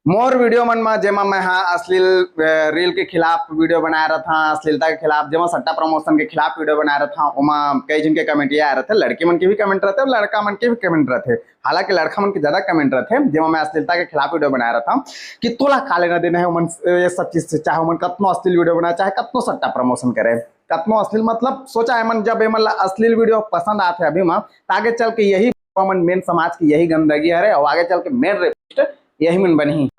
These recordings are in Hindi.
मोर वीडियो मन में जेमा मैं हाँ अश्लील रील के खिलाफ वीडियो बना रहा था, अश्लीलता के खिलाफ, जेमा सट्टा प्रमोशन के खिलाफ वीडियो बना रहा था। ओमा कई जन के कमेंट ये आ रहे थे, लड़की मन के भी कमेंट रहते और लड़का मन के भी कमेंट रहते। हालांकि लड़का मन के ज्यादा कमेंट रहते, जेमा मैं अश्लीलता के खिलाफ वीडियो बना रहा था कि तोला का लेना देना है मन ये सब चीज से, चाहे मन कतनो अश्लील वीडियो बनाए, चाहे कतनो सट्टा प्रमोशन करे, कतनो अश्लील मतलब सोचा है मन जब मन अश्लील वीडियो पसंद आते अभी में, आगे चल के यही मन मेन समाज की यही गंदगी है और आगे चल के मेन रेपिस्ट यही मन बनी।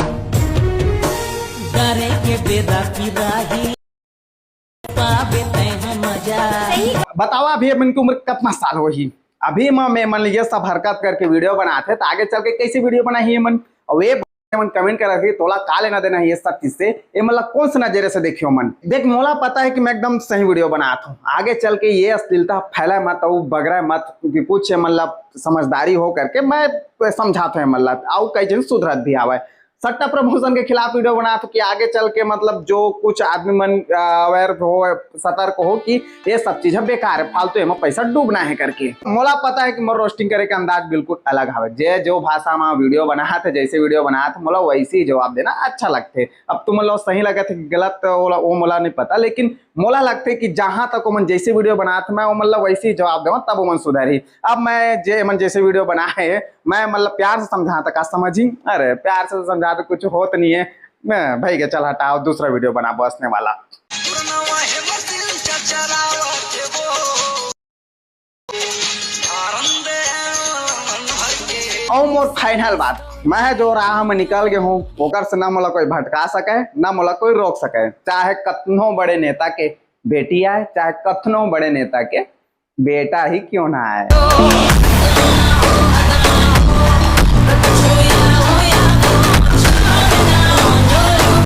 बतावा अभी मन की उम्र कितना साल हो ही, अभी मैं मन ये सब हरकत करके वीडियो बनाते तो आगे चल के कैसे वीडियो बनाई है मन, और ये मन कमेंट कर रही तोला का लेना देना है ये सब चीज से, ये मतलब कौन से नजरिए से देखियो मन। देख मोला पता है कि मैं एकदम सही वीडियो बनाता हूँ, आगे चल के ये अश्लीलता फैला मत और बगरा मत, क्योंकि कुछ मतलब समझदारी हो करके मैं समझाता हूँ मतलब आओ कई जन सुधरत भी आवे। सट्टा प्रमोशन के खिलाफ वीडियो बना तो कि आगे चल के मतलब जो कुछ आदमी मन अवेयर हो, सतर्क हो कि ये सब चीज बेकार है, फालतू में पैसा डूबना है करके। मोला पता है कि मोर रोस्टिंग करे का अंदाज बिल्कुल अलग है, जे जो भाषा में वीडियो बना थे, जैसे वीडियो बना थे मोला वैसे ही जवाब देना अच्छा लगते। अब तुम मतलब सही लगे थे गलत वो मोला नहीं पता, लेकिन मोला लगते कि जहां तक मन जैसे वीडियो बना था मैं वो मतलब वैसे ही जवाब देवा तब मन सुधरी। अब मैं जे मन जैसे वीडियो बनाए मैं मतलब प्यार से समझाता का समझी, अरे प्यार से समझा तो कुछ होत नहीं है, मैं भाई के चल हटाओ दूसरा वीडियो बना बसने वाला। और मोर फाइनल बात, मैं जो राह में निकल गया हूँ ओकर से ना मोला कोई भटका सके ना मोला कोई रोक सके, चाहे कतनो बड़े नेता के बेटी आए, चाहे कतनो बड़े नेता के बेटा ही क्यों ना आए।